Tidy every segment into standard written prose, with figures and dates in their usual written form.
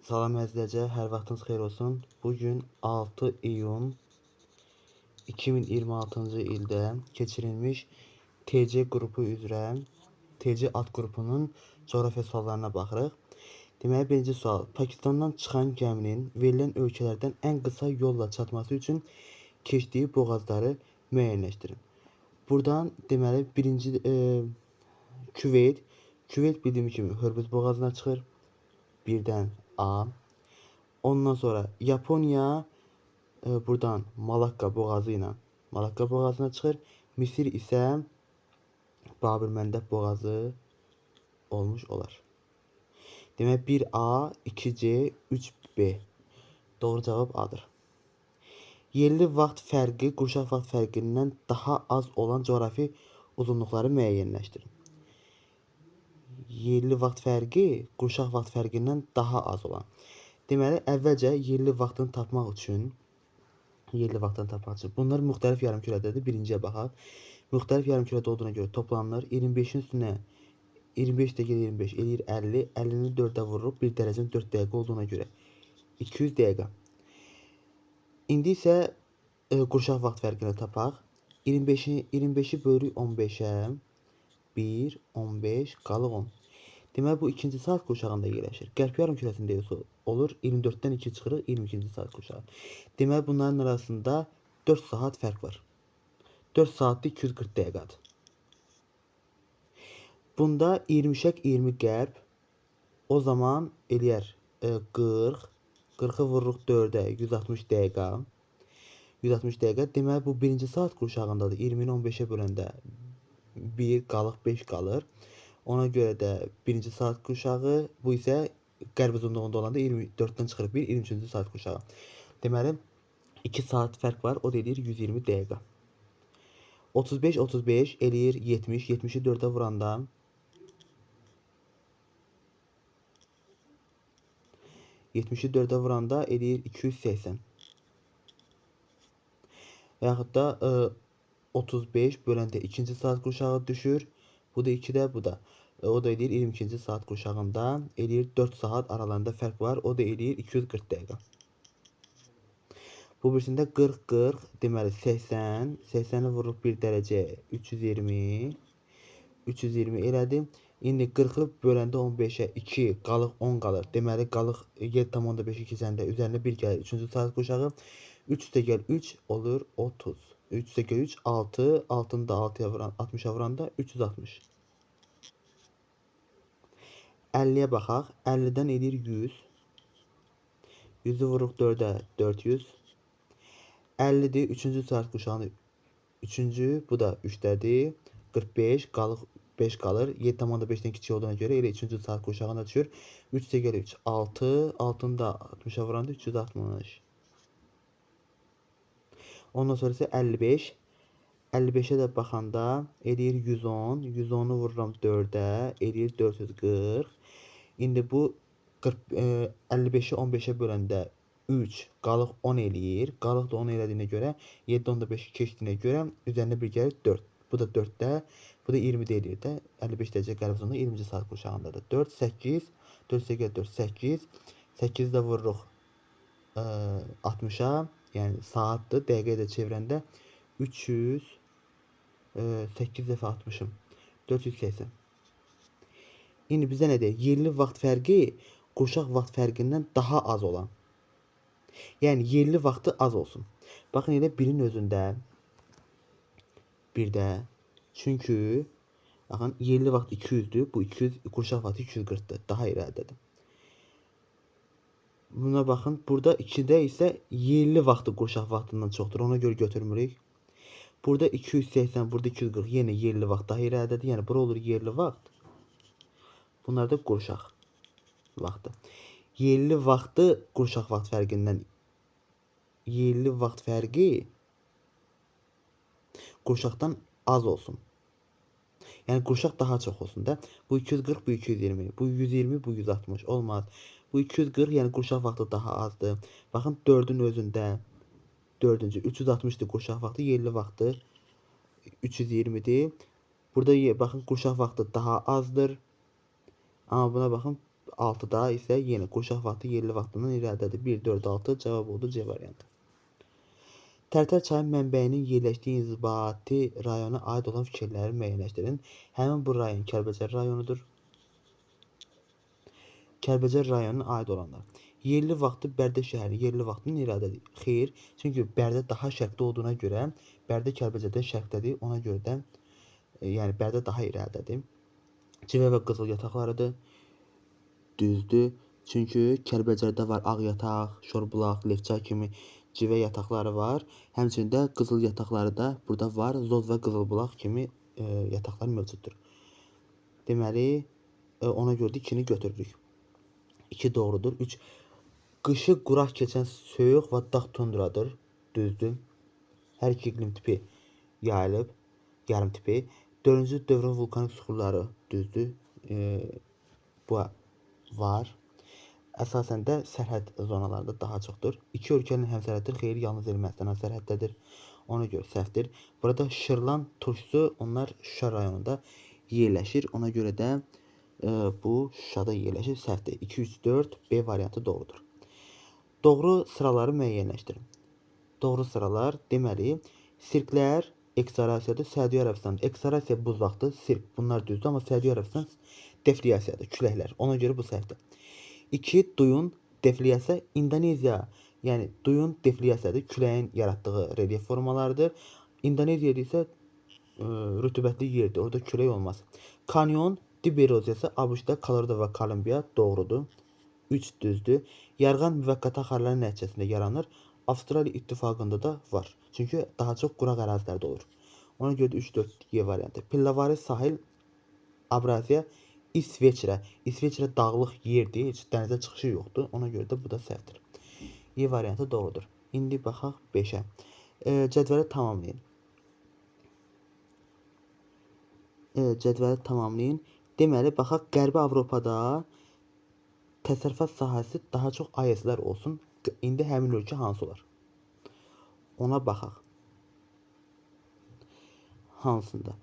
Salam əzizləyicilər, hər vaxtınız xeyir olsun. Bugün 6 iyun 2026-cı ildə keçirilmiş TC qrupu üzrə TC ad qrupunun coğrafiya suallarına baxırıq. Deməli, birinci sual. Pakistandan çıxan gəminin verilən ölkələrdən ən qısa yolla çatması üçün keçdiyi boğazları müəyyənləşdirin. Buradan deməli birinci Küveyt. Küveyt bildiyimiz kimi Hörmüz boğazına çıxır. Birdən A. Ondan sonra Yaponiya buradan Malakka boğazı ilə Malakka boğazına çıxır. Misir isə Babür-Məndəb boğazı olmuş olar. Demək 1A, 2C, 3B. Doğru cavab A'dır. Yerli vaxt fərqi qurşaq vaxt fərqindən daha az olan coğrafi uzunluqları müəyyənləşdirin. Yerli vaxt fərqi qurşaq vaxt fərqindən daha az olan. Deməli, əvvəlcə yerli vaxtını tapmaq üçün bunlar müxtəlif yarımkürədədir. Birinciyə baxaq. Müxtəlif yarımkürədə olduğuna görə toplanılır. 25-in üstünə 25 də 25 eləyir 50. 50-ni 4-ə vururuq. 1 dərəcənin 4 dəqiqə olduğuna görə 200 dəqiqə. İndi isə qurşaq vaxt fərqini tapaq. 25-i bölürük 15-ə. 1, 15, qalıq 10. Deməli, bu ikinci saat qurşağında yerləşir. Qərb yarımkürəsində olur. 24-dən 2 çıxırıq, 22-ci saat qurşağı. Deməli, bunların arasında 4 saat fərq var. 4 saatda 240 dəqiqədir. Bunda 20-20 qərb. O zaman eləyər 40. 40-ı vururuq 4-ə, 160 dəqiqə. 160 dəqiqə. Deməli, bu birinci saat qurşağındadır. 20-ni 15-ə böləndə 1 qalıq 5 qalır. Ona görə də birinci saat qurşağı, bu isə qərb uzunluğunda olanda 24-dən çıxırıq 1, 23-cü saat qurşağı. Deməli, 2 saat fərq var, o da eləyir 120 dəqiqə. 35 eləyir 70, 70-i 4-ə vuranda 70-i 4-ə vuranda eləyir 280. Və yaxud da 35 böləndə ikinci saat qurşağı düşür. Bu da 2-də, bu da. O da eləyir 22-ci saat qurşağında. Eləyir 4 saat aralarında fərq var. O da eləyir 240 dəqiqə. Bu birisində 40-40, deməli 80. 80-i vururuq 1 dərəcə 320. 320 elədi. İndi 40-ı böləndə 15-ə 2 qalıq 10 qalır. Deməli qalıq 7,5-i keçəndə üzərinə 1 gəlir. 3-cü saat qurşağı. 3 üstə gəl 3 olur 30. 3 üstə gəl 3 6. 6-nı da 6-ya vuran 60-a vuranda 360. 50-yə baxaq. 50-dən eləyir 100. 100-ü vururuq 4-ə 400. 50-dir. 3-cü saat qurşağını 3-cü, bu da 3-dədir. 45 qalıq 5 qalır. 7,5-dən kiçik olduğuna görə elə 3-cü saat qurşağına düşür. 3 üstə gəl 3 6. 6-nı da 60-a vuranda 360. Ondan sonra isə 55. 55-ə də baxanda eləyir 110. 110-u vururam 4-ə, eləyir 440. İndi bu 55-i 15-ə böləndə 3 qalıq 10 eləyir. Qalıq da 10 elədiyinə görə 7,5 keçdiyinə görə üzərində bir gəlir 4. Bu da 4-də, bu da 20 eləyir də. 55 dərəcə qərb uzunluğu 20-ci saat qurşağındadır. 4 8 4 8 4 8 8-i də vururuq 60-a. Yəni saatdır. Dəqiqəyə də çevirəndə 300 8 dəfə 60-ım 480. İndi bizə nə deyir? Yerli vaxt fərqi qurşaq vaxt fərqindən daha az olan. Yəni yerli vaxtı az olsun. Baxın elə birin özündə bir də. Çünki baxın yerli vaxt 200-dür. Bu 200 qurşaq vaxtı 240-dır. Daha irəlidədir. Buna baxın. Burada 2-də isə yerli vaxtı qurşaq vaxtından çoxdur. Ona görə götürmürük. Burada 280, burada 240. Yenə yerli vaxt daha irəlidədir. Yəni bura olur yerli vaxt. Bunlar da qurşaq vaxtı. Yerli vaxtı qurşaq vaxt fərqindən yerli vaxt fərqi qurşaqdan az olsun. Yəni qurşaq daha çox olsun da. Bu 240, bu 220, bu 120, bu 160 olmaz. Bu 240, yəni qurşaq vaxtı daha azdır. Baxın 4-ün özündə 4-cü 360-dır qurşaq vaxtı, yerli vaxtı 320-dir. Burada baxın qurşaq vaxtı daha azdır. Amma buna baxın 6-da isə yenə qurşaq vaxtı yerli vaxtından irəlidədir. 1, 4, 6 cavab oldu C variantı. Tərtər çayın mənbəyinin yerləşdiyi inzibati rayona aid olan fikirləri müəyyənləşdirin. Həmin bu rayon Kəlbəcər rayonudur. Kəlbəcər rayonuna aid olanlar. Yerli vaxtı Bərdə şəhəri yerli vaxtının irəlidədir. Xeyr, çünki Bərdə daha şərqdə olduğuna görə Bərdə Kəlbəcərdən şərqdədir. Ona görə də yəni Bərdə daha irəlidədir. Civə və qızıl yataqlarıdır. Düzdür. Çünki Kəlbəcərdə var ağ yataq, şorbulaq, lefçay kimi civə yataqları var. Həmçinin də qızıl yataqları da burada var. Zoz və qızılbulaq kimi yataqlar mövcuddur. Deməli, ona görə də 2-ni götürürük. 2 doğrudur. 3. Qışı quraq keçən soyuq və dağ tundradır. Düzdür. Hər iki iqlim tipi yayılıb. Yarım tipi. 4-cü dövrün vulkanik süxurları düzdür. Bu var. Əsasən də sərhəd zonalarında daha çoxdur. 2 ölkənin həmsərhəddir. Xeyr, yalnız Ermənistan sərhəddədir. Ona görə səhvdir. Burada Şırlan turşusu onlar Şuşa rayonunda yerləşir. Ona görə də bu Şuşada yerləşir. Səhvdir. 2, 3, 4 B variantı doğrudur. Doğru sıraları müəyyənləşdirin. Doğru sıralar deməli sirklər eksarasiyadır. Səudiyyə Ərəbistan eksarasiya buzlaqdır. Sirk bunlar düzdür, amma Səudiyyə Ərəbistan defliyasiyadır. Küləklər. Ona görə bu səhvdir. 2. Duyun defliyasiya İndoneziya, yəni duyun defliyasiyadır. Küləyin yaratdığı relyef formalarıdır. İndoneziyada isə rütubətli yerdir. Orada külək olmaz. Kanyon dib eroziyası ABŞ-da Kolorado və Kolumbiya doğrudur. 3 düzdür. Yarğan müvəqqəti axarların nəticəsində yaranır. Avstraliya İttifaqında da var. Çünki daha çox quraq ərazilərdə olur. Ona görə də 3, 4 Y variantı. Pillavari sahil Abraziya İsveçrə. İsveçrə dağlıq yerdir. Heç dənizə çıxışı yoxdur. Ona görə də bu da səhvdir. Y variantı doğrudur. İndi baxaq 5-ə. Cədvəli tamamlayın. Cədvəli tamamlayın. Deməli, baxaq Qərbi Avropada təsərrüfat sahəsi daha çox AES-lər olsun. İndi həmin ölkə hansı olar? Ona baxaq. Hansında?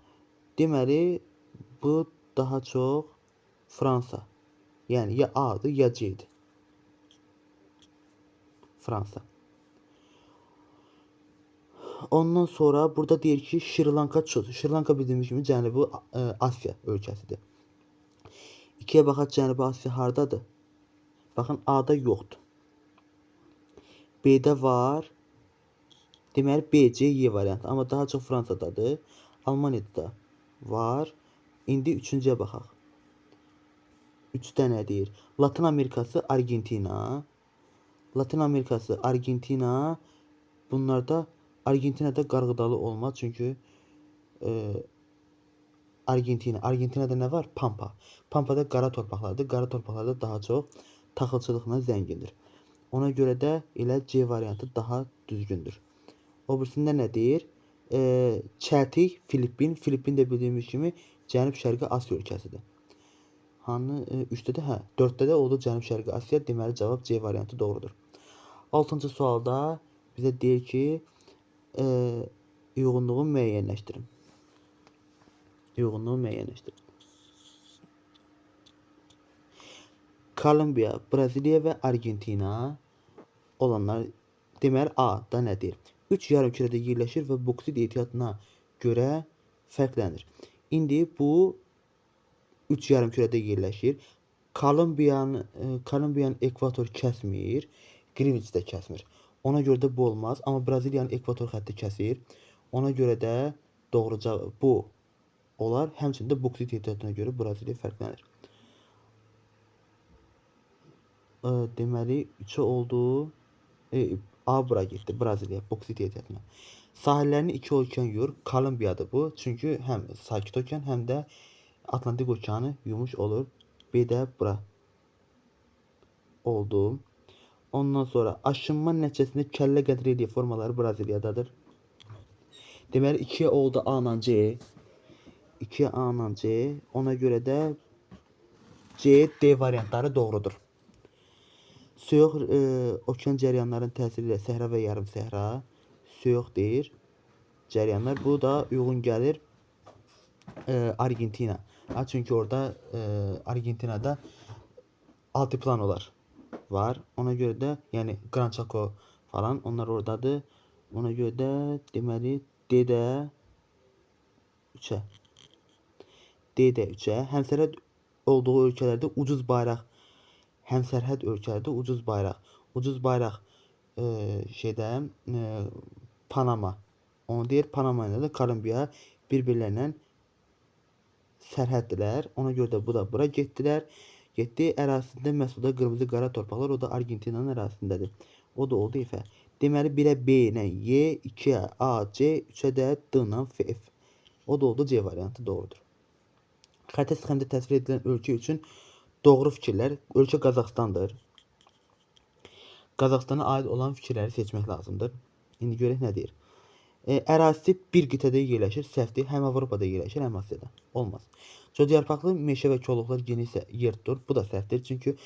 Deməli, bu daha çox Fransa. Yəni ya A-dır, ya C-dir. Fransa. Ondan sonra burada deyir ki, Şri-Lanka çox. Şri-Lanka bildiyimiz kimi Cənubi Asiya ölkəsidir. 2-yə baxaq, Cənubi Asiya hardadır? Baxın, A-da yoxdur. B-də var. Deməli, B, C, Y variantı. Amma daha çox Fransadadır. Almaniyada da var. İndi 3-cüyə baxaq. 3-də nə deyir? Latin Amerikası, Argentina. Latin Amerikası, Argentina. Bunlarda Argentinada qarğıdalı olmaz. Çünki Argentinada nə var? Pampa. Pampada qara torpaqlardır. Qara torpaqlarda daha çox taxılçılıqla zəngindir. Ona görə də elə C variantı daha düzgündür. O birisində nə deyir? Çəltik, Filippin. Filippin də bildiyimiz kimi Cənub-Şərqi Asiya ölkəsidir. Hanı 3-də də, 4-də də oldu Cənub-Şərqi Asiya. Deməli cavab C variantı doğrudur. 6-cı sualda bizə deyir ki, uyğunluğu müəyyənləşdirin. Uyğunluğu müəyyənləşdirin. Kolumbiya, Braziliya və Argentina olanlar deməli A-da nə deyir? 3 yarımkürədə yerləşir və boksit ehtiyatına görə fərqlənir. İndi bu 3 yarımkürədə yerləşir. Kolumbiyanın ekvator kəsmir, Greenwich də kəsmir. Ona görə də bu olmaz. Amma Braziliyanın ekvator xətti kəsir. Ona görə də doğru cavab bu olar. Həmçinin də boksit ehtiyatına görə Braziliya fərqlənir. Deməli 3 oldu. A bura getdi. Braziliya boksit ehtiyatına. Sahillərini 2 okean yuyur. Kolumbiyadır bu. Çünki həm sakit okean, həm də Atlantik okeanı yumuş olur. B də bura oldu. Ondan sonra aşınma nəticəsində kəllə qədir relyef formaları Braziliyadadır. Deməli 2 oldu A ilə C. 2 A ilə C. Ona görə də C, D variantları doğrudur. Soyuq okean cəryanların təsiri ilə səhra və yarım səhra soyuq deyir cəryanlar. Bu da uyğun gəlir Argentina. Çünki orada Argentinada altiplanolar var. Ona göre de yani Grand Chaco falan onlar oradadır. Ona göre de deməli D-də 3'ə. D-də 3'ə. Həmsərhəd olduğu ölkələrdə ucuz bayraq. Həmsərhəd ölkələrdə ucuz bayraq. Ucuz bayraq şeydə Panama. Onu deyir Panama ilə də Kolumbiya bir-birlərinə sərhəddirlər. Ona görə də bu da bura getdilər. Getdi ərazisində məhsulda qırmızı qara torpaqlar, o da Argentinanın ərazisindədir. O da oldu F. Deməli 1-ə B ilə Y, 2-ə A, C, 3-ə də D ilə F. O da oldu C variantı doğrudur. Xəritə sxemdə təsvir edilən ölkə üçün doğru fikirlər. Ölkə Qazaxstandır. Qazaxstana aid olan fikirləri seçmək lazımdır. İndi görək nə deyir. Ərazisi bir qitədə yerləşir, səhvdir. Həm Avropada yerləşir, həm Asiyada. Olmaz. Codyarpaqlı meşə və kolluqlar geniş yer tutur. Bu da səhvdir. Çünki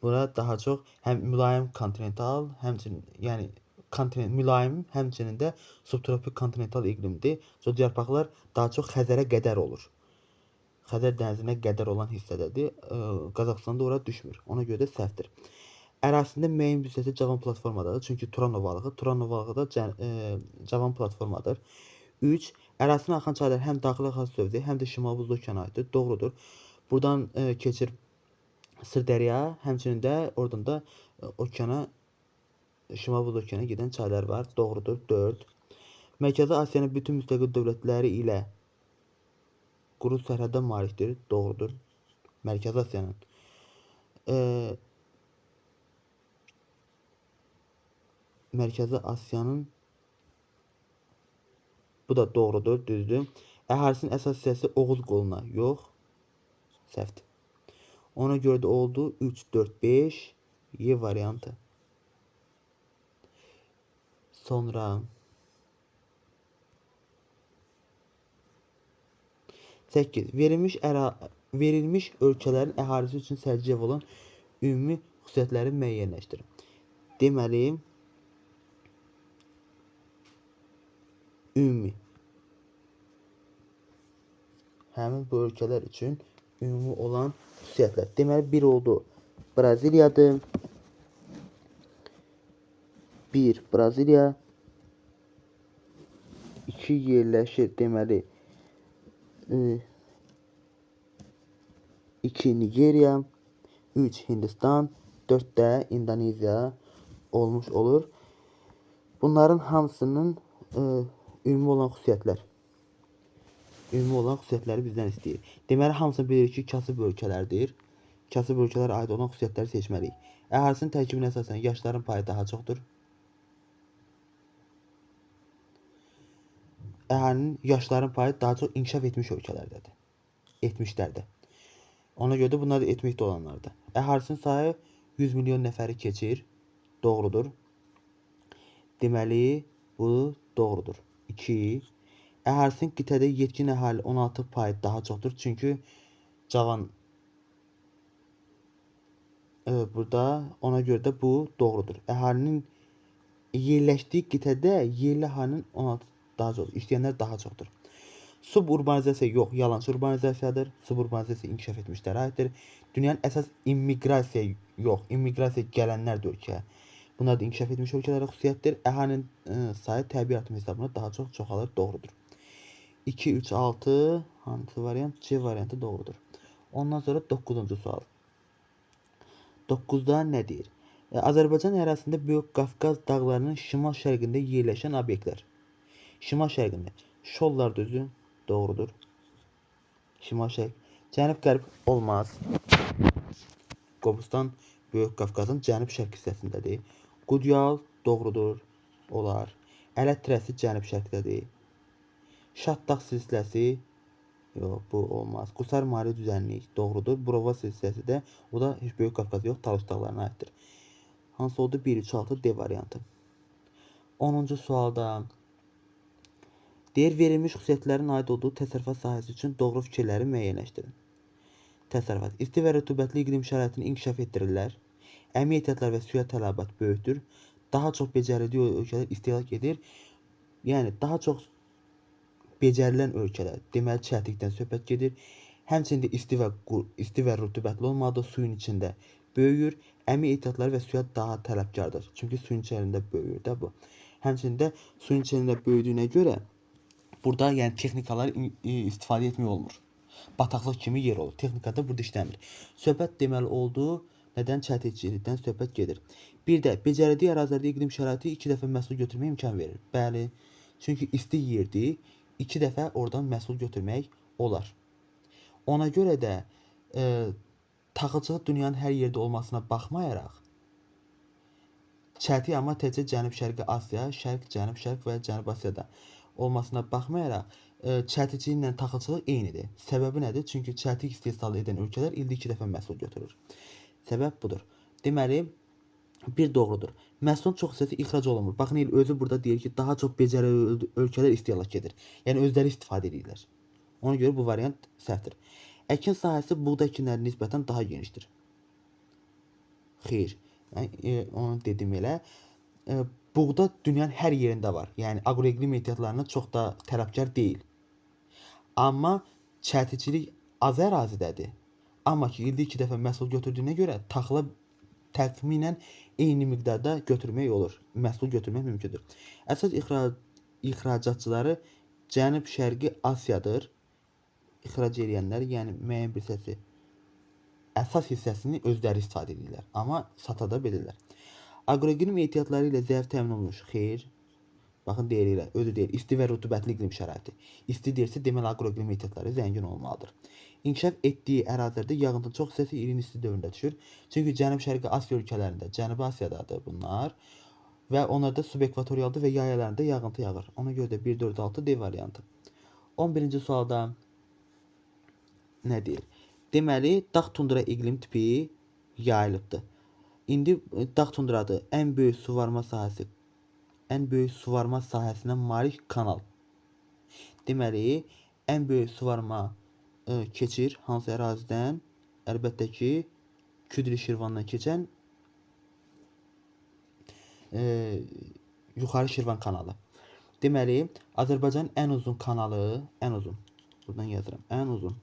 bura daha çox həm mülayim kontinental, həmçinin yəni mülayim, həmçinin də subtropik kontinental iqlimdir. Codyarpaqlar daha çox Xəzərə qədər olur. Xəzər dənizinə qədər olan hissədədir. Qazaxstanda ora düşmür. Ona görə də səhvdir. Ərazisində müəyyən bir hissəsi cavan platformadadır. Çünki Turan ovalığı da cavan platformadır. 3. Ərazisinə axan çaylar həm daxili xas sövdü, həm də Şimal Buzlu okeana aiddir. Doğrudur. Buradan keçir Sırdərya, həmçinin də oradan da okeana, Şimal Buzlu okeana gedən çaylar var. Doğrudur. 4. Mərkəzi Asiyanın bütün müstəqil dövlətləri ilə quru sərhəddə malikdir. Doğrudur. Mərkəzi Asiyanın Mərkəzi Asiyanın bu da doğrudur, düzdür. Əhalisinin əsas hissəsi Oğuz qoluna yox, səhvdir. Ona görə də oldu 3, 4, 5 Y variantı. Sonra Səkkiz. Verilmiş ölkələrin əhalisi üçün səciyyəv olan ümumi xüsusiyyətləri müəyyənləşdirin. Deməli, ümumi. Həmin bu ölkələr üçün ümumi olan xüsusiyyətlər. Deməli, 1 oldu Braziliyadır. 1 Braziliya. 2 yerləşir, deməli 2 Nigeriya. 3 Hindistan. 4 də İndoneziya olmuş olur. Bunların hamısının ümumi olan xüsusiyyətlər. Ümumi olan xüsusiyyətləri bizdən istəyir. Deməli, hamısını bilirik ki, kasıb ölkələrdir. Kasıb ölkələrə aid olan xüsusiyyətləri seçməliyik. Əhalisinin tərkibinə əsasən yaşların payı daha çoxdur. Əhalinin yaşların payı daha çox inkişaf etmiş ölkələrdədir. Etmişlərdə. Ona görə də bunlar da etməkdə olanlardır. Əhalisinin sayı 100 milyon nəfəri keçir. Doğrudur. Deməli, bu doğrudur. 2. Əhalisinin qitədə yetkin əhali 16% daha çoxdur. Çünki cavan burada ona görə də bu doğrudur. Əhalinin yerləşdiyi qitədə yerli əhalinin 16 daha çox, işləyənlər daha çoxdur. Suburbanizasiya yox, yalançı urbanizasiyadır. Suburbanizasiya inkişaf etmişlərə aiddir. Dünyanın əsas immiqrasiya yox, immiqrasiya gələnlər də ölkəyə. Bunlar da inkişaf etmiş ölkələrə xüsusiyyətdir. Əhalinin sayı təbii artım hesabına daha çox çoxalır. Doğrudur. 2, 3, 6 hansı variant? C variantı doğrudur. Ondan sonra 9-cu sual. 9-da nə deyir? Azərbaycan ərazisində Böyük Qafqaz dağlarının şimal-şərqində yerləşən obyektlər. Şimal-şərqində Şollar düzü doğrudur. Şimal-şərq. Cənub-qərb olmaz. Qobustan Böyük Qafqazın cənub-şərq hissəsindədir. Qudyal doğrudur. Olar. Ələt Trəsi cənub-şərqdədir. Şahdağ silsiləsi yox, bu olmaz. Qusar Mari düzənlik doğrudur. Burova silsiləsi də o da heç Böyük Qafqaz yox, Talış dağlarına aiddir. Hansı oldu? 1, 3, 6 D variantı. 10-cu sualda deyir, verilmiş xüsusiyyətlərin aid olduğu təsərrüfat sahəsi üçün doğru fikirləri müəyyənləşdirin. Təsərrüfat. İsti və rütubətli iqlim şəraitini inkişaf etdirirlər. Əmək ehtiyatlar və suya tələbat böyükdür. Daha çox becərili ölkələr istehlak edir. Yəni, daha çox becərilən ölkələr, deməli çətinlikdən söhbət gedir. Həmçində isti və rütubətli olmadığı suyun içində böyüyür. Əmi ehtiyatları və suya daha tələbkardır. Çünki suyun içərisində böyüyür də bu. Həmçinin suyun içərisində böyüdüyünə görə burada yəni texnikalar istifadə etmək olmur. Bataqlıq kimi yer olur. Texnikada burada işləmir. Söhbət deməli oldu, nədən çətinlikdən söhbət gedir. Bir də becərdiyi ərazilərdə iqlim şəraiti 2 dəfə məhsul götürməyə imkan verir. Bəli, çünki isti yerdir, 2 dəfə oradan məhsul götürmək olar. Ona görə də taxılçılıq dünyanın hər yerdə olmasına baxmayaraq, çəti amma təkcə Cənub-Şərqi Asiya, Şərq, Cənub-Şərq və Cənub Asiyada olmasına baxmayaraq, çətiçiliklə taxılçılıq eynidir. Səbəbi nədir? Çünki çətik istehsal edən ölkələr ildə 2 dəfə məhsul götürür. Səbəb budur. Deməli, bir doğrudur. Məhsulun çox hissəsi ixrac olunmur. Baxın, özü burada deyir ki, daha çox becərəli ölkələr istehlak edir. Yəni özləri istifadə edirlər. Ona görə bu variant səhvdir. Əkin sahəsi buğda əkinlərinə nisbətən daha genişdir. Xeyr. Onu dedim elə. Buğda dünyanın hər yerində var. Yəni aqroiqlim ehtiyatlarına çox da tələbkar deyil. Amma çətiçilik az ərazidədir. Amma ki, ildə 2 dəfə məhsul götürdüyünə görə taxıla təxminən eyni miqdarda götürmək olur. Məhsul götürmək mümkündür. Əsas ixracatçıları Cənub-Şərqi Asiyadır. İxrac edənlər, yəni müəyyən bir hissəsi, əsas hissəsini özləri istifadə edirlər, amma sata da bilirlər. Aqroiqlim ehtiyatları ilə zəif təmin olunmuş. Xeyr. Baxın, deyir, özü deyir, isti və rütubətli iqlim şəraiti. İsti deyirsə, deməli aqroiqlim ehtiyatları zəngin olmalıdır. İnkişaf etdiyi ərazilərdə yağıntının çox hissəsi ilin isti dövründə düşür. Çünki Cənub-Şərqi Asiya ölkələrində, Cənubi Asiyadadır bunlar və onlarda subekvatorialda və yay aylarında yağıntı yağır. Ona görə də 1, 4, 6 D variantı. 11-ci sualda nə deyir? Deməli, dağ tundra iqlim tipi yayılıbdır. İndi dağ tundradır. Ən böyük suvarma sahəsinə malik kanal. Deməli, ən böyük suvarma keçir hansı ərazidən? Əlbəttə ki, Küdri Şirvandan keçən Yuxarı Şirvan kanalı. Deməli, Azərbaycanın ən uzun kanalı, buradan yazıram, ən uzun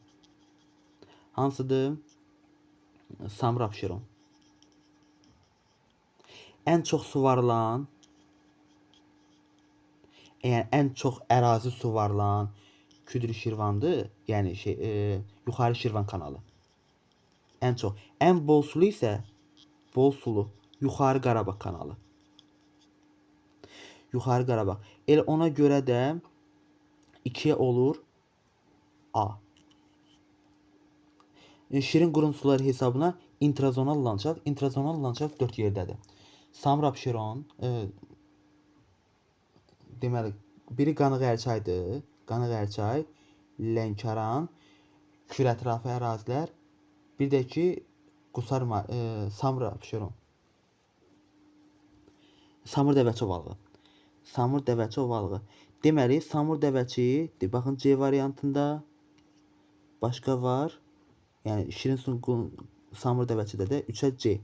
hansıdır? Samur-Abşeron. Ən çox suvarılan, yəni ən çox ərazi suvarılan Küdri Şirvandır. Yəni Yuxarı Şirvan kanalı. Ən çox. Ən bol sulu isə Yuxarı Qarabağ kanalı. Yuxarı Qarabağ. Elə ona görə də 2 olur A. Şirin qurumsular hesabına intrazonal landşaft. İntrazonal landşaft 4 yerdədir. Samur-Abşeron, deməli, biri Qanıqərçaydır. Qanıqərçay, Lənkəran, Kürətrafı ərazilər. Bir də ki, Samur-Abşeron. Samur-Dəvəçi ovalığı. Samur-Dəvəçi ovalığı. Deməli, Samur-Dəvəçi, baxın C variantında başqa var. Yəni Şirin Samur-Dəvəçidə də 3-ə C.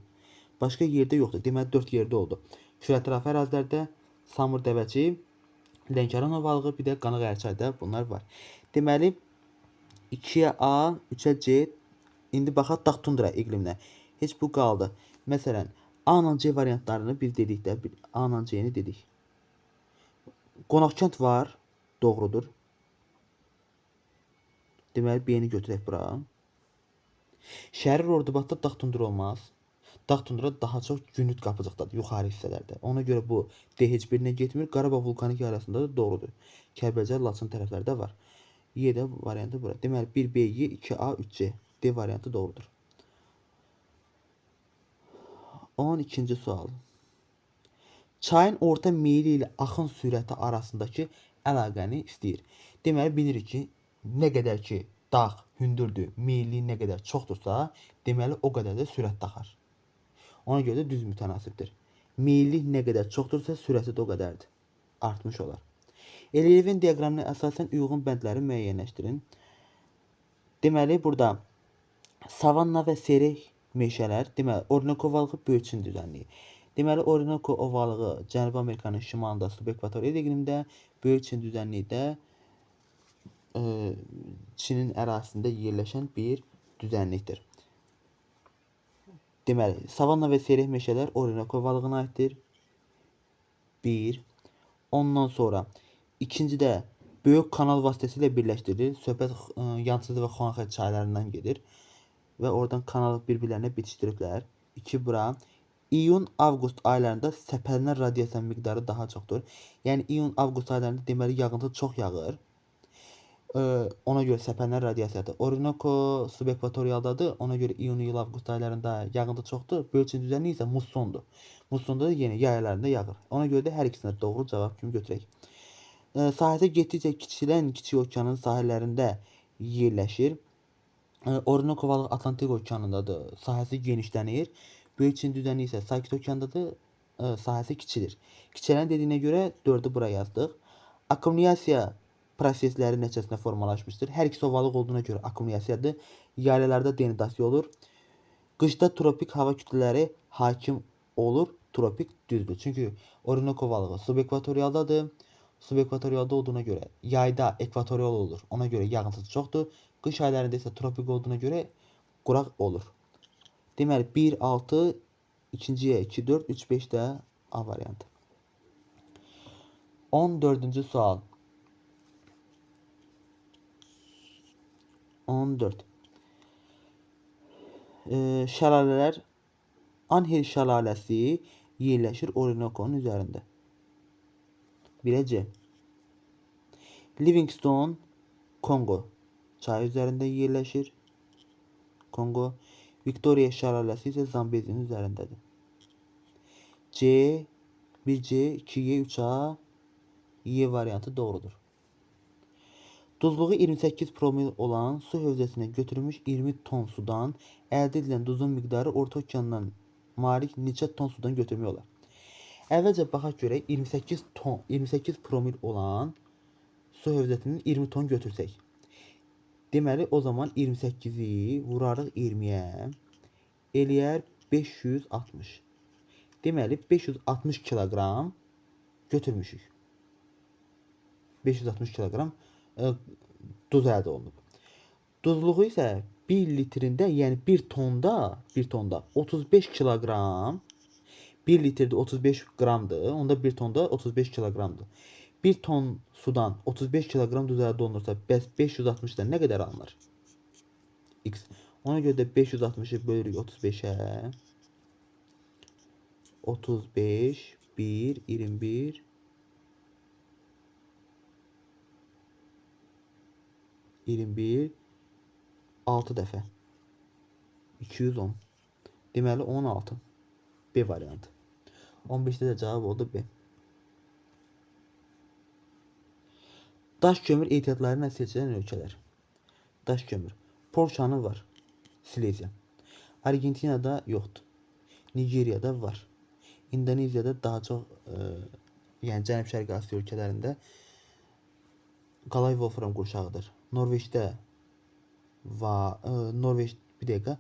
Başqa yerdə yoxdur. Deməli 4 yerdə oldu. Kürətrafı ərazilərdə Samur-Dəvəçi, Lənkəran ovalığı, bir də Qanıqərçayda bunlar var. Deməli 2-yə A, 3-ə C. İndi baxaq dağ tundra iqliminə. Heç bu qaldı. Məsələn, A-la C variantlarını biz dedik də, A-la C-ni dedik. Qonaqkənd var, doğrudur. Deməli B-ni götürək bura. Şəhər Ordubadda dağ tundra olmaz. Dağ tundra daha çox günlük qapıcıqdadır, yuxarı hissələrdə. Ona görə bu D heç birinə getmir. Qarabağ vulkanik arasında da doğrudur. Kəlbəcər, Laçın tərəflərdə var. Y də variantı bura. Deməli 1B, Y, 2A, 3C. D variantı doğrudur. 12-ci sual. Çayın orta meyli ilə axın sürəti arasındakı əlaqəni istəyir. Deməli bilirik ki, nə qədər ki dağ hündürdür, meyilliyi nə qədər çoxdursa, deməli o qədər də sürət daxar. Ona görə də düz mütənasibdir. Meyillik nə qədər çoxdursa, sürəti də o qədərdir. Artmış olar. Relyefin diaqramına əsasən uyğun bəndləri müəyyənləşdirin. Deməli, burada savanna və seyrək meşələr, deməli, Orinoco ovalığı böyük Çin düzənliyi. Deməli, Orinoco ovalığı Cənubi Amerikanın şimalında, subekvatorial iqlimdə, böyük Çin düzənlikdə Çinin ərazisində yerləşən bir düzənlikdir. Deməli, savanna və seyrək meşələr Orinoco ovalığına aiddir. 1. Ondan sonra ikincidə böyük kanal vasitəsilə birləşdirilir. Söhbət Yantızı və Xuanxe çaylarından gedir və oradan kanal bir-birlərinə bitişdiriblər. 2 bura. İyun-avqust aylarında səpələnən radiasiya miqdarı daha çoxdur. Yəni iyun-avqust aylarında deməli yağıntı çox yağır. Ona görə səpələnən radiasiyadır. Orinoco subekvatorialdadır. Ona görə iyun-avqust aylarında yağıntı çoxdur. Bölçün düzəni isə mussondur. Mussonda da yenə yay aylarında yağır. Ona görə də hər ikisini doğru cavab kimi götürək. Sahəsi getdikcə kiçilən Kiçik okeanın sahillərində yerləşir. Orinoco ovalığı Atlantik okeanındadır. Sahəsi genişlənir. Böyük Çin düzəni isə Sakit okeandadır. Sahəsi kiçilir. Kiçilən dediyinə görə 4'ü bura yazdıq. Akkumulasiya prosesləri nəticəsində formalaşmışdır. Hər ikisi ovalıq olduğuna görə akkumulasiyadır. Yaylalarda denidasiya olur. Qışda tropik hava kütlələri hakim olur. Tropik düzdür. Çünki Orinoco ovalığı subekvatorialdadır. Subekvatorialda olduğuna görə yayda ekvatorial olur. Ona görə yağıntısı çoxdur. Qış aylarında isə tropik olduğuna görə quraq olur. Deməli 1, 6, ikinciyə 2, 4, 3, 5 də A variantı. 14-cü sual. 14. Şəlalələr Anhel şəlaləsi yerləşir Orinoco'nun üzərində. 1'e C. Livingstone Kongo çayı üzərində yerləşir. Kongo. Victoria şəlaləsi isə Zambezinin üzərindədir. C, 1C, 2Y, 3A, Y variantı doğrudur. Duzluğu 28 promil olan su hövzəsindən götürülmüş 20 ton sudan əldə edilən duzun miqdarı Orta okeandan malik neçə ton sudan götürmək olar? Əvvəlcə baxaq görək 28 promil olan su hövzəsindən 20 ton götürsək. Deməli o zaman 28'i vurarıq 20'yə. Eləyər 560. Deməli 560 kilogram götürmüşük. 560 kilogram duz əldə olunub. Duzluğu isə 1 litrində, yəni 1 tonda 35 kilogram, 1 litrdə 35 qramdır. Onda 1 tonda 35 kilogramdır. 1 ton sudan 35 kilogram duz əldə olunursa, bəs 560'dan nə qədər alınır? X. Ona görə də 560'ı bölürük 35'ə. 35, 1, 21, 21, 6 dəfə. 210. Deməli 16. B variantı. 15'də də cavab oldu B. Daş kömür ehtiyatlarına seçilən ölkələr. Daş kömür. Polşanın var. Silezya. Argentinada yoxdur. Nigeriyada var. İndoneziyada daha çox, yəni Cənub-Şərqi Asiya ölkələrində qalay wolfram qurşağıdır. Norveçdə var. Norveç bir dəqiqə.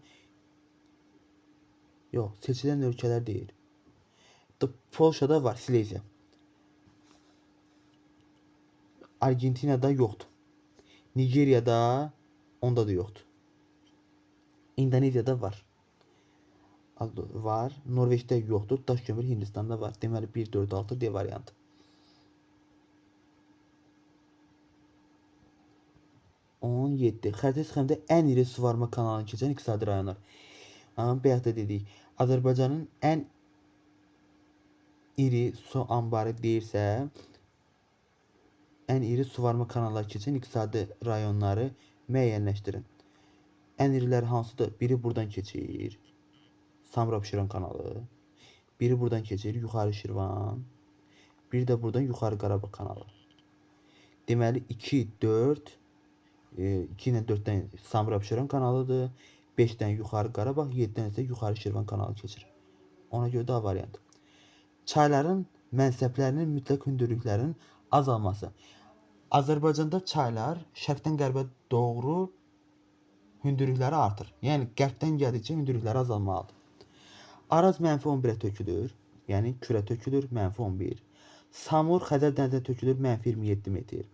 Yox, seçilən ölkələr deyil. Polşada var Silezya. Argentinada yoxdur. Nigeriyada onda da yoxdur. İndoneziyada var. Var. Norveçdə yoxdur. Daş kömür Hindistanda var. Deməli 1, 4, 6 D variantı. 17. Xəritə sxemdə ən iri suvarma kanalını keçən iqtisadi rayonlar. Bayaq da dedik. Azərbaycanın ən iri su anbarı deyirsə, ən iri suvarma kanalları keçən iqtisadi rayonları müəyyənləşdirin. Ən iriləri hansıdır? Biri buradan keçir. Samurabşeron kanalı. Biri buradan keçir. Yuxarı Şirvan. Biri də buradan Yuxarı Qarabağ kanalı. Deməli 2, 4, 2 ilə 4'dən Samurabşeron kanalıdır. 5'dən Yuxarı Qarabağ, 7'dən isə Yuxarı Şirvan kanalı keçir. Ona görə də A variantı. Çayların mənsəblərinin mütləq hündürlüklərinin azalması. Azərbaycanda çaylar şərqdən qərbə doğru hündürlükləri artır. Yəni qərbdən gəldikcə hündürlükləri azalmalıdır. Araz -11'ə tökülür. Yəni kürə tökülür -11. Samur Xəzər dənizinə tökülür -27 metr.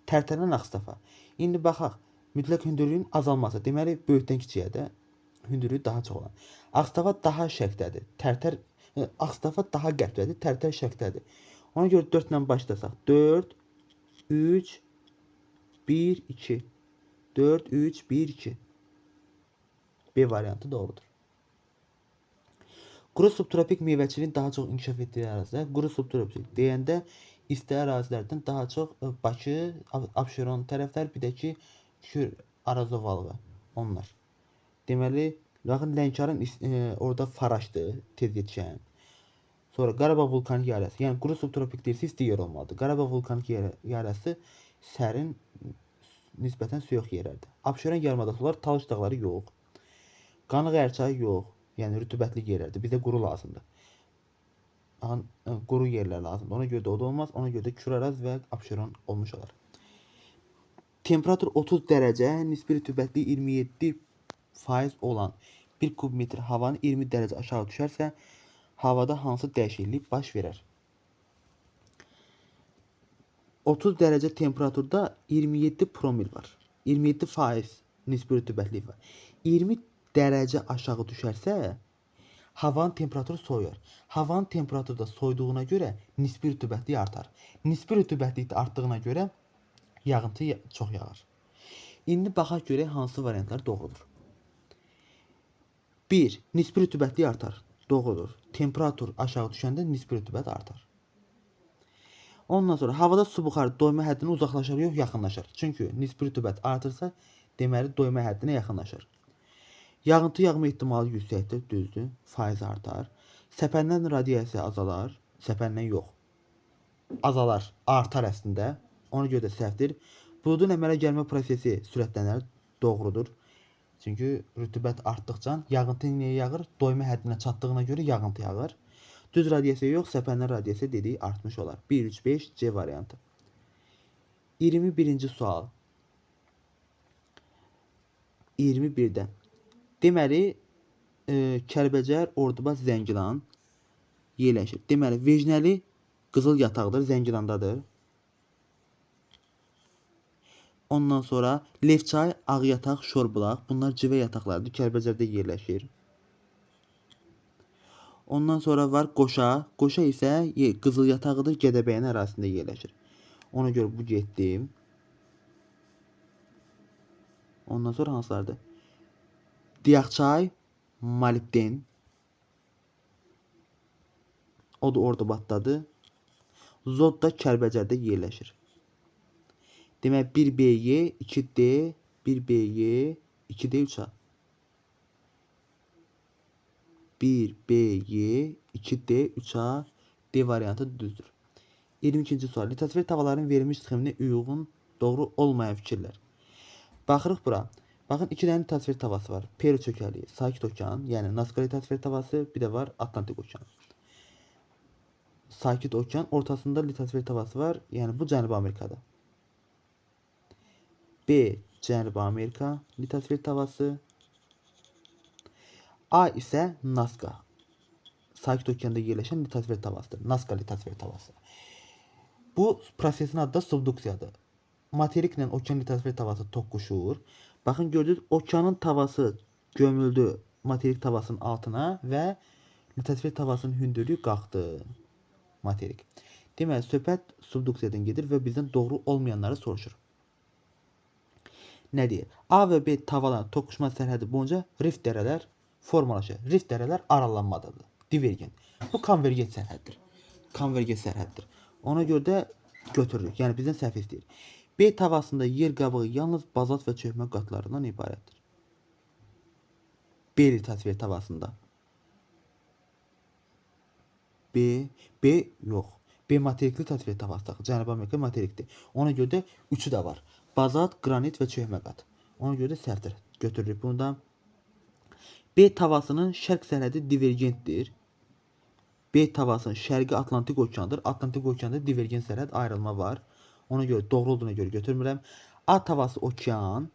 Tərtərən Ağstafa. İndi baxaq. Mütləq hündürlüyün azalması. Deməli böyükdən kiçiyə də hündürlüyü daha çox olan. Ağstafa daha şərqdədir. Tərtər Ağstafa daha qərbdədir. Tərtər şərqdədir. Ona görə 4 ilə başlasaq. 4 3 1 2 4 3 1 2 B variantı doğrudur. Quru subtropik meyvəçiliyin daha çox inkişaf etdiyi ərazilər. Quru subtropik deyəndə isti ərazilərdən daha çox Bakı, Abşeron tərəflər, bir də ki Kür, Araz ovalığı onlar. Deməli, baxın Lənkəran orada faraşdır, tez yetişən. Sonra Qarabağ vulkanik yarası. Yəni quru subtropik deyilsə isti yer olmalıdır. Qarabağ vulkanik yarası sərin, nisbətən soyuq yerlərdir. Abşeron yarımadası olar, Talış dağları yox. Qanıq çayı yox. Yəni rütubətli yerlərdir. Bizə quru lazımdır. Quru yerlər lazımdır. Ona görə də o da olmaz. Ona görə də Kür, Araz və Abşeron olmuş olar. Temperatur 30 dərəcə, nisbi rütubətli 27% olan 1 kubmetr havanın 20 dərəcə aşağı düşərsə, havada hansı dəyişiklik baş verər? 30 dərəcə temperaturda 27 promil var. 27% nisbi rütubətlik var. 20 dərəcə aşağı düşərsə, havanın temperaturu soyuyar. Havanın temperaturu da soyduğuna görə nisbi rütubətlik artar. Nisbi rütubətlik də artdığına görə yağıntı çox yağar. İndi baxaq görək hansı variantlar doğrudur. 1. Nisbi rütubətlik artar. Doğrudur. Temperatur aşağı düşəndə nisbi rütubət artar. Ondan sonra havada su buxarı doyma həddinə uzaqlaşar, yox yaxınlaşar. Çünki nisbi rütubət artırsa, deməli doyma həddinə yaxınlaşar. Yağıntı yağma ehtimalı yüksəkdir, düzdür, faiz artar. Səpəndən radiasiya azalar, səpəndən yox. Azalar, artar əslində. Ona görə də səhvdir. Buludun əmələ gəlmə prosesi sürətlənər, doğrudur. Çünki rütubət artdıqca yağıntı niyə yağır? Doyma həddinə çatdığına görə yağıntı yağır. Düz radiasiya yox, səpəndən radiasiya dediyi artmış olar. 1, 3, 5 C variantı. 21-ci sual. 21-də. Deməli, Kəlbəcər, Ordubad, Zəngilan yerləşir. Deməli, Vecnəli qızıl yataqdır, Zəngilandadır. Ondan sonra Lefçay, Ağyataq, Şorbulaq, bunlar civə yataqlardır, Kəlbəcərdə yerləşir. Ondan sonra var Qoşa. Qoşa isə qızıl yatağıdır, Gədəbəyin ərazisində yerləşir. Ona görə bu getdim. Ondan sonra hansılardır? Diyaqçay, Molibden. O da Ordubaddadır. Zod da Kəlbəcərdə yerləşir. Demək 1BY, 2D, 1BY, 2D, 3A. 1BY, 2D, 3A, D variantı düzdür. 22-ci sual. Litosfer tavalarının verilmiş sxeminə uyğun doğru olmayan fikirlər. Baxırıq bura. Baxın, 2 dənə litosfer tavası var. Peru çökəliyi, Sakit Okean, yəni Nazca litosfer tavası, bir də var Atlantik Okean. Sakit Okean, ortasında litosfer tavası var, yəni bu Cənubi Amerikada. B. Cənubi Amerika litosfer tavası. A isə Nazca. Sakit Okeanda yerləşən litosfer tavasıdır. Nazca litosfer tavası. Bu prosesin adı da subduksiyadır. Materiklə okean litosfer tavası toqquşur. Baxın, gördünüz, okeanın tavası gömüldü materik tavasının altına və litosfer tavasının hündürlüyü qalxdı. Materik. Deməli, söhbət subduksiyadan gedir və bizdən doğru olmayanları soruşur. Nə deyir? A və B tavalarının toqquşma sərhədi boyunca rift dərələr formalaşır. Rift dərələr aralanmadadır. Divergent. Bu konvergent sərhəddir. Konvergent sərhəddir. Ona görə də götürürük. Yəni bizdən səhv istəyir. B tavasında yer qabığı yalnız bazalt və çökmə qatlarından ibarətdir. B litosfer tavasında. B yox. B materikli litosfer tavası taxıl. Cənubi Amerika materikdir. Ona görə də üçü də var. Bazalt, qranit və çökmə qat. Ona görə də səhvdir. Götürürük bunu da. B tavasının şərq sərhədi divergentdir. B tavasının şərqi Atlantik Okeandır. Atlantik Okeanda divergent sərhəd ayrılma var. Ona görə doğru olduğuna görə götürmürəm. A tavası okean.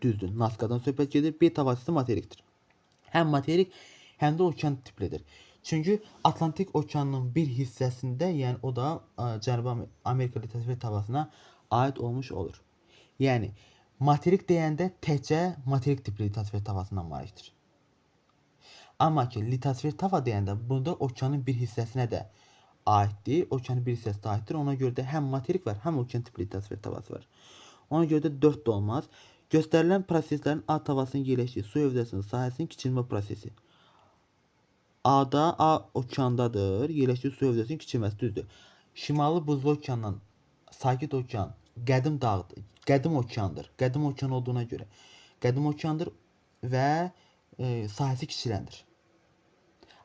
Düzdür. Nazcadan söhbət gedir. B tavası isə materikdir. Həm materik, həm də okean tiplidir. Çünki Atlantik Okeanının bir hissəsində, yəni o da Cənubi Amerika litosfer tavasına aid olmuş olur. Yəni Materik deyəndə təkcə materik tipli litosfer tavasından malikdir. Amma ki, litosfer tava deyəndə burada okeanın bir hissəsinə də aiddir. Okeanın bir hissəsi də aiddir. Ona görə də həm materik var, həm okean tipli litosfer tavası var. Ona görə də 4 də olmaz. Göstərilən proseslərin A tavasının yerləşdiyi su hövzəsinin sahəsinin kiçilmə prosesi. A'da A okeandadır. Yerləşdiyi su hövzəsinin kiçilməsi düzdür. Şimali buzlu okeandan Sakit okean qədim dağdır. Qədim okeandır. Qədim okean olduğuna görə. Qədim okeandır və sahəsi kiçiləndir.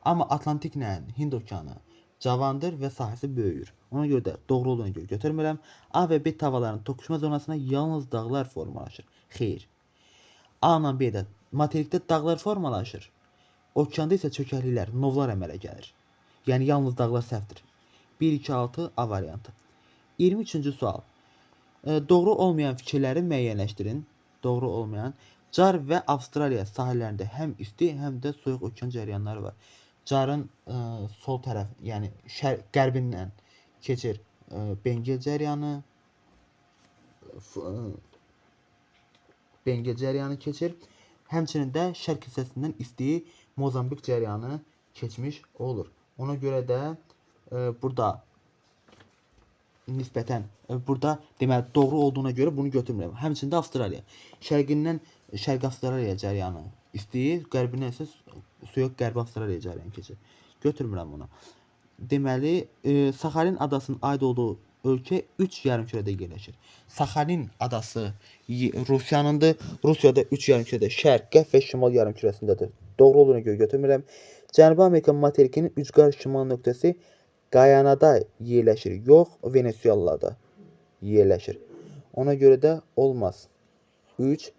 Amma Atlantiklə Hind okeanı cavandır və sahəsi böyüyür. Ona görə də doğru olduğuna görə götürmürəm. A və B tavalarının toqquşma zonasında yalnız dağlar formalaşır. Xeyr. A ilə B-də materikdə dağlar formalaşır. Okeanda isə çökəkliklər, novlar əmələ gəlir. Yəni yalnız dağlar səhvdir. 1, 2, 6 A variantı. 23-cü sual. Doğru olmayan fikirləri müəyyənləşdirin. Doğru olmayan. Car və Avstraliya sahillərində həm isti, həm də soyuq okean cəryanları var. Carın sol tərəf, yəni qərbindən keçir Bengel cəryanı. Bengel cəryanı keçir. Həmçinin də şərq hissəsindən isti Mozambik cəryanı keçmiş olur. Ona görə də burada nisbətən burada deməli doğru olduğuna görə bunu götürmürəm. Həmçində Avstraliya. Şərqindən Şərq Avstraliya cəryanı isti, qərbindən isə soyuq qərbi Avstraliya cəryanı keçir. Götürmürəm bunu. Deməli, Saxalin adasının aid olduğu ölkə 3 yarımkürədə yerləşir. Saxalin adası Rusiyanındır. Rusiyada 3 yarımkürədə şərq, qərb və şimal yarımkürəsindədir. Doğru olduğuna görə götürmürəm. Cənubi Amerika materikinin ücqar şimal nöqtəsi Qayanada yerləşir, yox Venezuelada yerləşir. Ona görə də olmaz. 3.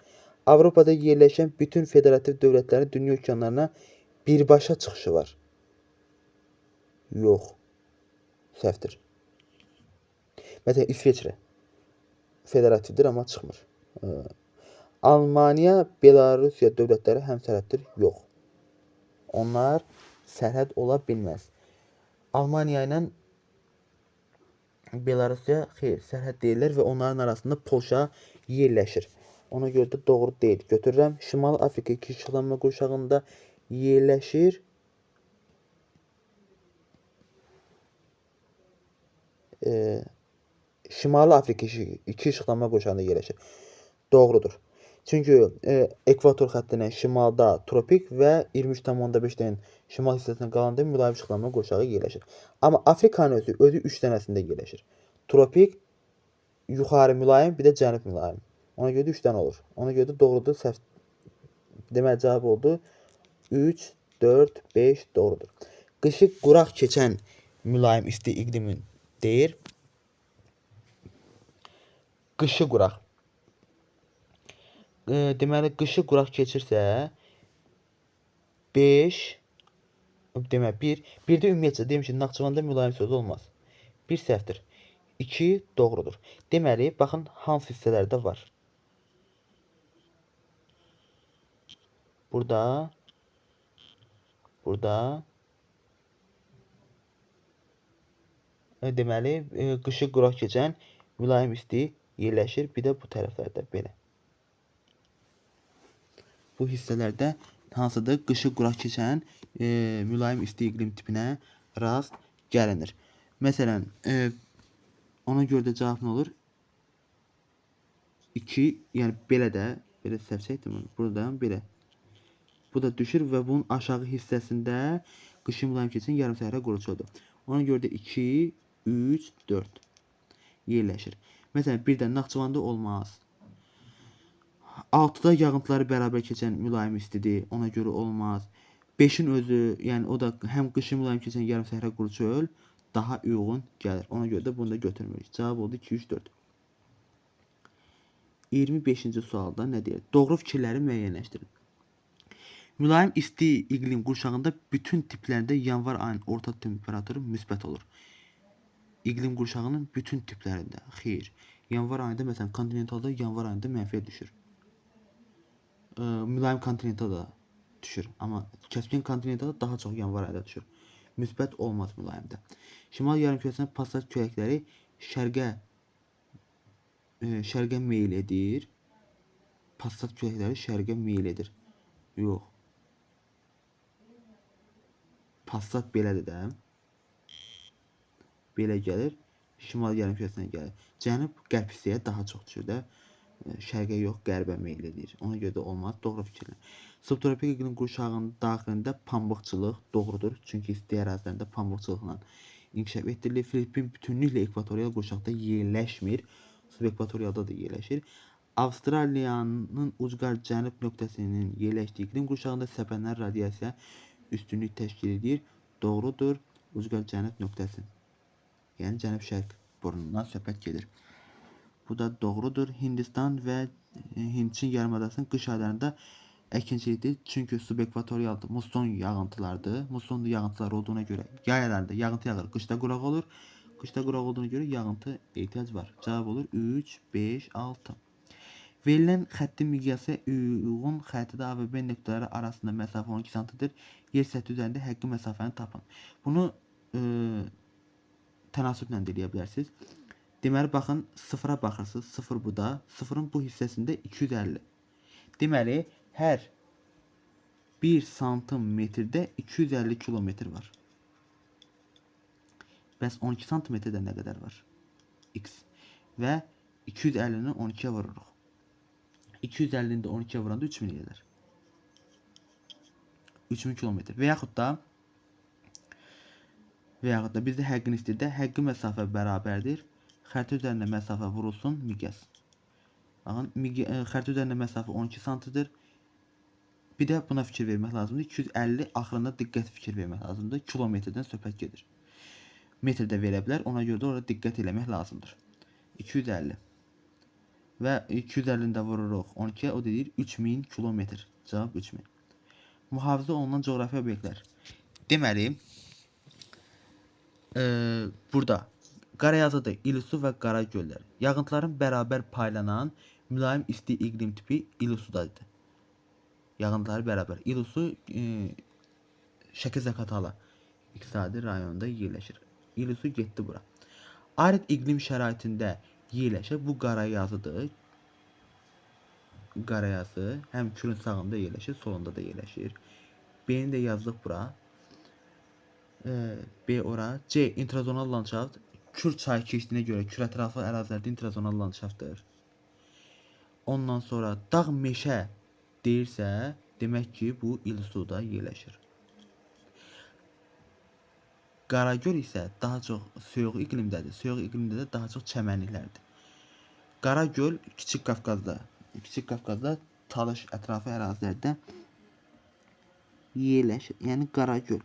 Avropada yerləşən bütün federativ dövlətlərin dünya okeanlarına birbaşa çıxışı var. Yox. Səhvdir. Məsələn, İsveçrə federativdir, amma çıxmır. Almaniya, Belarusiya dövlətləri həmsərhəddir? Yox. Onlar sərhəd ola bilməz. Almaniya ilə Belarusiya xeyr, sərhəd deyirlər və onların arasında Polşa yerləşir. Ona görə də doğru deyil. Götürürəm. Şimali Afrika iki işıqlanma qurşağında yerləşir. Şimali Afrika iki işıqlanma qurşağında yerləşir. Doğrudur. Çünki ekvator xəttindən şimalda tropik və 23,5-dən şimal hissəsindən qalanda mülayim işıqlanma qurşağı yerləşir. Amma Afrikanın özü 3 dənəsində yerləşir. Tropik, yuxarı mülayim, bir də cənub mülayim. Ona görə də 3 dənə olur. Ona görə də doğrudur, səhv. Deməli cavab oldu 3, 4, 5 doğrudur. Qışı quraq keçən mülayim isti iqlimin deyir. Qışı quraq. Deməli qışı quraq keçirsə 5 deməli 1 də ümumiyyətcə demişik Naxçıvanda mülayim söz olmaz. 1 səhvdir. 2 doğrudur. Deməli baxın hansı hissələrdə var. Burada deməli qışı quraq keçən mülayim isti yerləşir. Bir də bu tərəflərdə belə. Bu hissələrdə hansıdır? Qışı quraq keçən mülayim isti iqlim tipinə rast gəlinir. Məsələn, ona görə də cavab nə olur? 2, yəni belə də, belə səhv çəkdim. Buradan belə. Bu da düşür və bunun aşağı hissəsində qışı mülayim keçən yarım səhra quruçodur. Ona görə də 2, 3, 4 yerləşir. Məsələn, birdən Naxçıvanda olmaz. 6-da yağıntıları bərabər keçən mülayim istidir. Ona görə olmaz. 5-in özü, yəni o da həm qışı mülayim keçən yarım səhra quruçöl daha uyğun gəlir. Ona görə də bunu da götürmürük. Cavab oldu 2, 3, 4. 25-ci sualda nə deyir? Doğru fikirləri müəyyənləşdirin. Mülayim isti iqlim qurşağında bütün tiplərində yanvar ayının orta temperaturu müsbət olur. İqlim qurşağının bütün tiplərində. Xeyr. Yanvar ayında məsələn kontinentalda yanvar ayında mənfiyə düşür. Mülayim kontinentalda düşür. Amma kəskin kontinentalda daha çox yanvar ayında düşür. Müsbət olmaz mülayimdə. Şimal yarımkürəsinin passat küləkləri şərqə meyl edir. Passat küləkləri şərqə meyl edir. Yox. Passat belədir də. Belə gəlir. Şimal yarımkürəsinə gəlir. Cənub qərb hissəyə daha çox düşür də. Şərqə yox, qərbə meyl edir. Ona görə də olmaz. Doğru fikirlər. Subtropik iqlim qurşağının daxilində pambıqçılıq doğrudur. Çünki isti ərazilərində pambıqçılıqla inkişaf etdirilir. Filippin bütünlüklə ekvatorial qurşaqda yerləşmir. Subekvatorialda da yerləşir. Avstraliyanın ucqar cənub nöqtəsinin yerləşdiyi iqlim qurşağında səpənlər radiasiya üstünlük təşkil edir. Doğrudur. Ucqar cənub nöqtəsi. Yəni cənub-şərq burnundan söhbət gedir. Bu da doğrudur. Hindistan və Hindçin yarımadasının qış aylarında əkinçilikdir. Çünki subekvatorialdır. Muson yağıntılardır. Muson yağıntılar olduğuna görə yay aylarında yağıntı yağır. Qışda quraq olur. Qışda quraq olduğuna görə yağıntı ehtiyac var. Cavab olur 3, 5, 6. Verilən xəttin miqyası uyğun xəttdə A və B nöqtələri arasında məsafə 12 sm-dir. Yer səthi üzərində həqiqi məsafəni tapın. Bunu tənasüblə də eləyə bilərsiniz. Deməli, baxın, sıfıra baxırsınız. Sıfır bu da. Sıfırın bu hissəsində 250. Deməli, hər 1 santimetrdə 250 kilometr var. Bəs 12 santimetrdə nə qədər var? X. Və 250-ni 12-yə vururuq. 250-ni də 12-yə vuranda 3000 edir. 3000 kilometr. Və yaxud da bizdə həqqini istəyir. Həqqi məsafə bərabərdir. Xətt üzərində məsafə vurulsun miqyas. Baxın, xətt üzərində məsafə 12 santidir. Bir də buna fikir vermək lazımdır. 250 axırında diqqət fikir vermək lazımdır. Kilometrdən söhbət gedir. Metrdə verə bilər. Ona görə də orada diqqət eləmək lazımdır. 250. Və 250-ni də vururuq 12-yə, o deyir 3000 kilometr. Cavab 3000. Mühafizə olunan coğrafi obyektlər. Deməli, burada Qarayazıdır, İlisu və Qaragöllər. Yağıntıların bərabər paylanan mülayim isti iqlim tipi İlisudadır. Yağıntıları bərabər. İlisu Şəki-Zaqatala iqtisadi rayonunda yerləşir. İlisu getdi bura. Arid iqlim şəraitində yerləşir. Bu Qarayazıdır. Qarayazı həm Kürün sağında yerləşir, solunda da yerləşir. B-ni də yazdıq bura. B ora. C intrazonal landşaft. Kür çayı keçdiyinə görə Kür ətrafı ərazilərdə intrazonal landşaftdır. Ondan sonra dağ meşə deyirsə, demək ki, bu İlisuda yerləşir. Qaragöl isə daha çox soyuq iqlimdədir. Soyuq iqlimdə də daha çox çəmənliklərdir. Qaragöl Kiçik Qafqazda Talış ətrafı ərazilərdə yerləşir. Yəni Qaragöl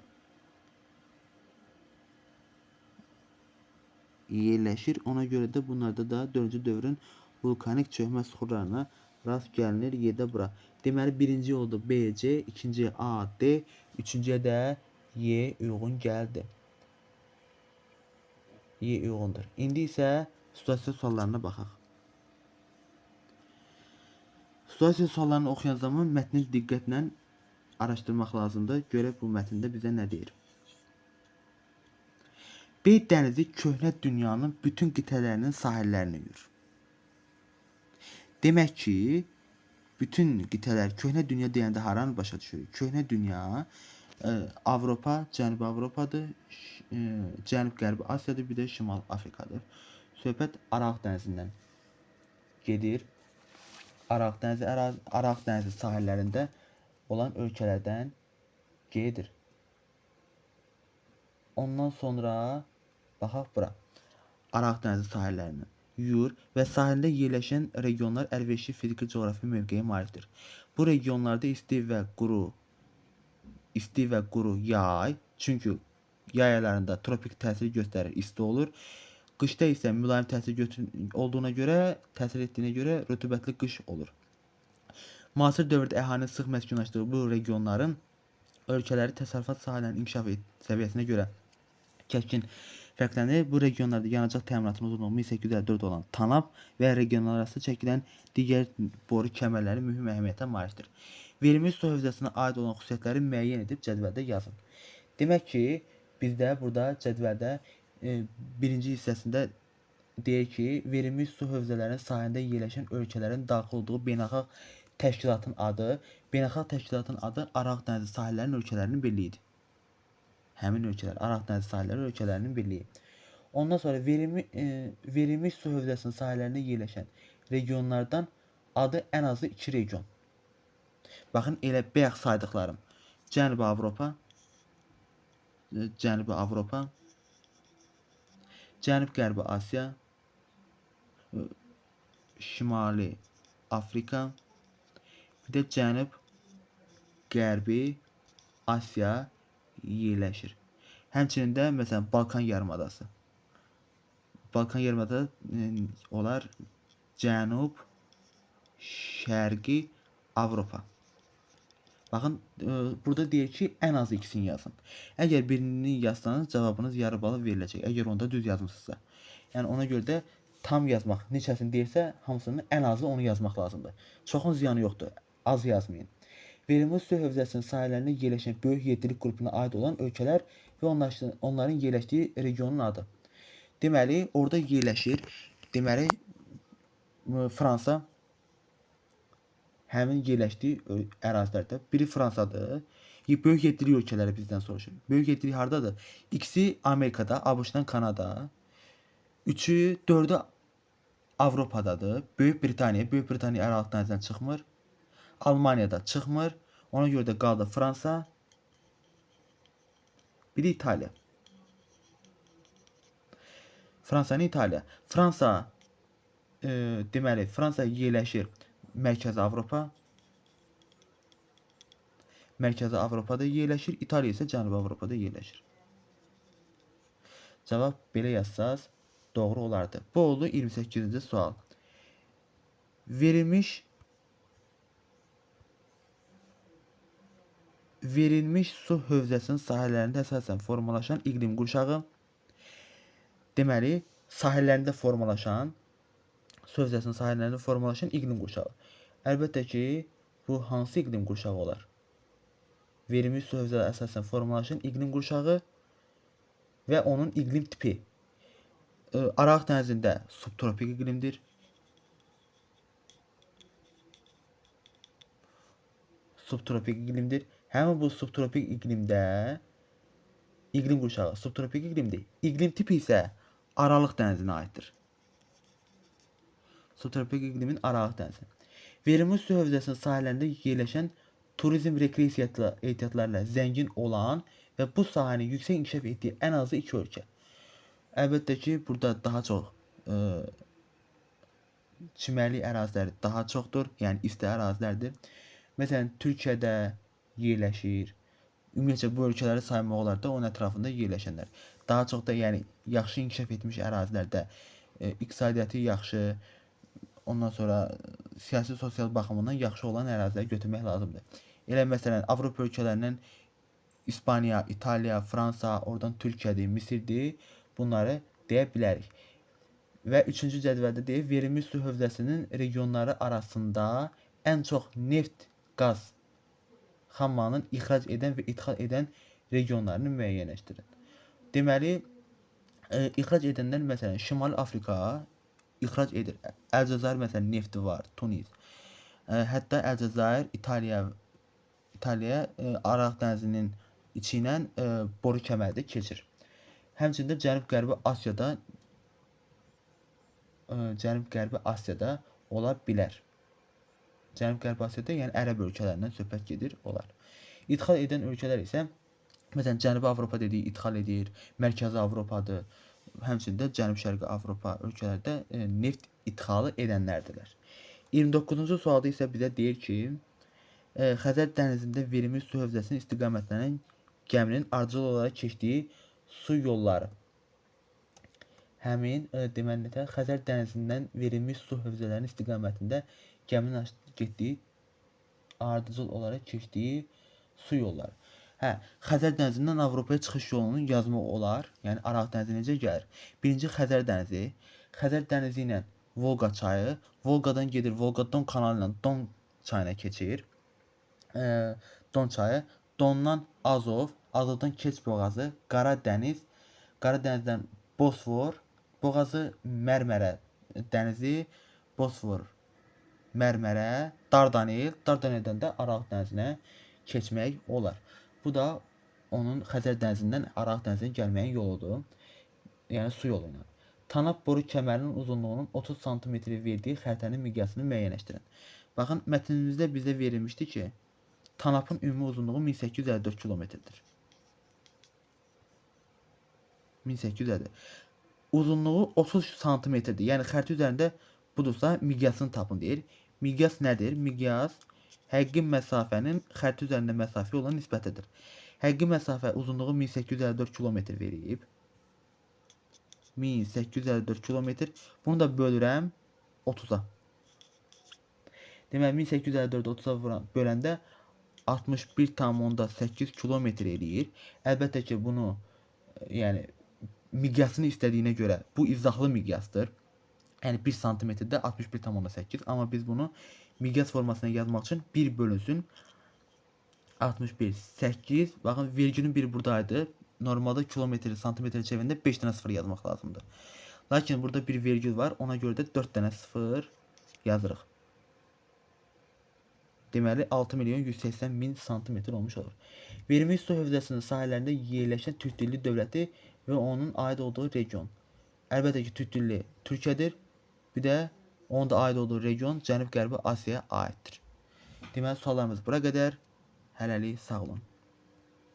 yerləşir. Ona görə də bunlarda da 4-cü dövrün vulkanik çökmə süxurlarına rast gəlinir. Y-də bura. Deməli, birinci oldu B, C, ikinci A, D, üçüncüyə də Y uyğun gəldi. Y uyğundur. İndi isə situasiya suallarına baxaq. Situasiya suallarını oxuyan zaman mətni diqqətlə araşdırmaq lazımdır. Görək bu mətndə bizə nə deyir. B dənizi köhnə dünyanın bütün qitələrinin sahillərini yuyur. Demək ki, bütün qitələr, köhnə dünya deyəndə haranı başa düşürük? Köhnə dünya Avropa, Cənubi Avropadır, Cənub-Qərbi Asiyadır, bir də Şimal Afrikadır. Söhbət Araq dənizindən gedir. Araq dənizi sahillərində olan ölkələrdən gedir. Ondan sonra baxaq bura. Araq dənizi sahillərini yuyur və sahildə yerləşən regionlar əlverişli fiziki coğrafi mövqeyə malikdir. Bu regionlarda isti və quru yay, çünki yay aylarında tropik təsir göstərir, isti olur. Qışda isə mülayim təsir etdiyinə görə rütubətli qış olur. Müasir dövrdə əhalinin sıx məskunlaşdığı bu regionların ölkələri təsərrüfat sahələrinin inkişaf səviyyəsinə görə kəskin fərqlənir. Bu regionlarda yanacaq təminatının uzunluğu 1854 olan Tanap və regionlar arası çəkilən digər boru kəmərləri mühüm əhəmiyyətə malikdir. Verilmiş su hövzəsinə aid olan xüsusiyyətləri müəyyən edib cədvəldə yazın. Demək ki, bizdə burada cədvəldə birinci hissəsində deyir ki, verilmiş su hövzələrinin sahilində yerləşən ölkələrin daxil olduğu beynəlxalq təşkilatın adı, beynəlxalq təşkilatın adı Aralıq dənizi sahillərinin ölkələrinin birliyidir. Həmin ölkələr Aralıq dənizi sahilləri ölkələrinin birliyi. Ondan sonra verilmiş su hövzəsinin sahillərində yerləşən regionlardan adı ən azı 2 region. Baxın, elə bayaq saydıqlarım. Cənubi Avropa, Cənub-Qərbi Asiya, Şimali Afrika, bir də Cənub-Qərbi Asiya yerləşir. Həmçinin də məsələn Balkan yarımadası. Balkan yarımadası olar Cənub, Şərqi Avropa. Baxın, burada deyir ki, ən azı ikisini yazın. Əgər birini yazsanız cavabınız yarı balı veriləcək. Əgər onda düz yazmısınızsa. Yəni ona görə də tam yazmaq neçəsini deyirsə, hamısını ən azı onu yazmaq lazımdır. Çoxun ziyanı yoxdur. Az yazmayın. Verilmiş su hövzəsinin sahillərində yerləşən böyük yeddilik qrupuna aid olan ölkələr və onların yerləşdiyi regionun adı. Deməli, orada yerləşir. Deməli, Fransa həmin yerləşdiyi ərazilərdə. Biri Fransadır. Böyük yeddilik ölkələri bizdən soruşur. Böyük yeddilik hardadır? İkisi Amerikada, ABŞ-dan Kanada. 3-ü, 4-ü Avropadadır. Böyük Britaniya Aralıq dənizindən çıxmır. Almaniyada çıxmır. Ona görə də qaldı Fransa. Bir də İtaliya. Fransanı İtaliya. Fransa deməli, Fransa yerləşir Mərkəzi Avropa. Mərkəzi Avropada yerləşir. İtaliya isə Cənubi Avropada yerləşir. Cavab belə yazsaz doğru olardı. Bu oldu 28-ci sual. Verilmiş su hövzəsinin sahillərində əsasən formalaşan iqlim qurşağı, deməli, sahillərində formalaşan, su hövzəsinin sahillərində formalaşan iqlim qurşağı. Əlbəttə ki, bu hansı iqlim qurşağı olar? Verilmiş su hövzələrində əsasən formalaşan iqlim qurşağı və onun iqlim tipi. Aralıq dənizində subtropik iqlimdir. Həmin bu subtropik iqlimdə iqlim qurşağı subtropik iqlimdir. İqlim tipi isə Aralıq dənizinə aiddir. Subtropik iqlimin Aralıq dənizi. Verilmiş su hövzəsinin sahillərində yerləşən turizm rekreasiya ehtiyatlarıyla zəngin olan və bu sahəni yüksək inkişaf etdiyi ən azı 2 ölkə. Əlbəttə ki, burada daha çox çimərlik əraziləri daha çoxdur, yəni isti ərazilərdir. Məsələn, Türkiyədə yerləşir. Ümumiyyətcə bu ölkələri saymaq olar da onun ətrafında yerləşənlər. Daha çox da yəni yaxşı inkişaf etmiş ərazilərdə iqtisadiyyatı yaxşı, ondan sonra siyasi sosial baxımından yaxşı olan əraziləri götürmək lazımdır. Elə məsələn Avropa ölkələrindən İspaniya, İtaliya, Fransa, oradan Türkiyədir, Misirdir. Bunları deyə bilərik. Və 3-cü cədvəldə deyir, verilmiş su hövzəsinin regionları arasında ən çox neft, qaz xammalının ixrac edən və idxal edən regionlarını müəyyənləşdirin. Deməli, ixrac edənlər məsələn Şimali Afrika ixrac edir. Əlcəzair məsələn nefti var, Tunis. Hətta Əlcəzair İtaliya Aralıq dənizinin içi ilə boru kəməri də keçir. Həmçində Cənub-Qərbi Asiyada ola bilər. Cənub-Qərbi Asiyada, yəni Ərəb ölkələrindən söhbət gedir, olar. İdxal edən ölkələr isə məsələn Cənubi Avropa dediyi idxal edir, Mərkəzi Avropadır. Həmçində Cənub-Şərqi Avropa ölkələrdə neft idxalı edənlərdirlər. 29-cu sualda isə bizə deyir ki, Xəzər dənizində verilmiş su hövzəsinin istiqamətlənən gəminin ardıcıl olaraq keçdiyi su yolları. Həmin deməli Xəzər dənizindən verilmiş su hövzələrinin istiqamətində gəminin getdiyi ardıcıl olaraq keçdiyi su yolları. Xəzər dənizindən Avropaya çıxış yolunu yazmaq olar. Yəni Aralıq dənizi necə gəlir? Birinci Xəzər dənizi. Xəzər dənizi ilə Volqa çayı. Volqadan gedir, Volqa-Don kanalı ilə Don çayına keçir. Don çayı. Dondan Azov, Azovdan Keç boğazı, Qara dəniz, Qara dənizdən Bosfor boğazı, Mərmərə dənizi, Bosfor Mərmərə, Dardaneldən də Aralıq dənizinə keçmək olar. Bu da onun Xəzər dənizindən Aralıq dənizinə gəlməyin yoludur. Yəni su yolu ilə. Tanap boru kəmərinin uzunluğunun 30 sm verdiyi xəritənin miqyasını müəyyənləşdirin. Baxın, mətnimizdə bizə verilmişdi ki, Tanapın ümumi uzunluğu 1854 kilometrdir. 1850. Uzunluğu 30 santimetrdir. Yəni xəritə üzərində budursa miqyasını tapın deyir. Miqyas nədir? Miqyas həqiqi məsafənin xəritə üzərində məsafəyə olan nisbətidir. Həqiqi məsafə uzunluğu 1854 kilometr verib. 1854 kilometr. Bunu da bölürəm 30-a. Deməli 1854 30-a böləndə 61,8 kilometr eləyir. Əlbəttə ki, bunu yəni miqyasını istədiyinə görə bu izahlı miqyasdır. Yəni 1 santimetrdə 61,8, amma biz bunu miqyas formasına yazmaq üçün 1 bölünsün 61, 8. Baxın, vergülün biri buradaydı. Normalda kilometr, santimetr çevirəndə 5 dənə 0 yazmaq lazımdır. Lakin burada bir vergül var, ona görə də 4 dənə 0 yazırıq. Deməli 6.180.000 santimetr olmuş olur. Verilmiş su hövzəsinin sahələrində yerləşən Türk dilli dövləti və onun aid olduğu region. Əlbəttə ki, Türk dilli Türkiyədir. Bir də onun da aid olduğu region Cənub-Qərbi Asiyaya aiddir. Deməli suallarımız bura qədər. Hələlik sağ olun.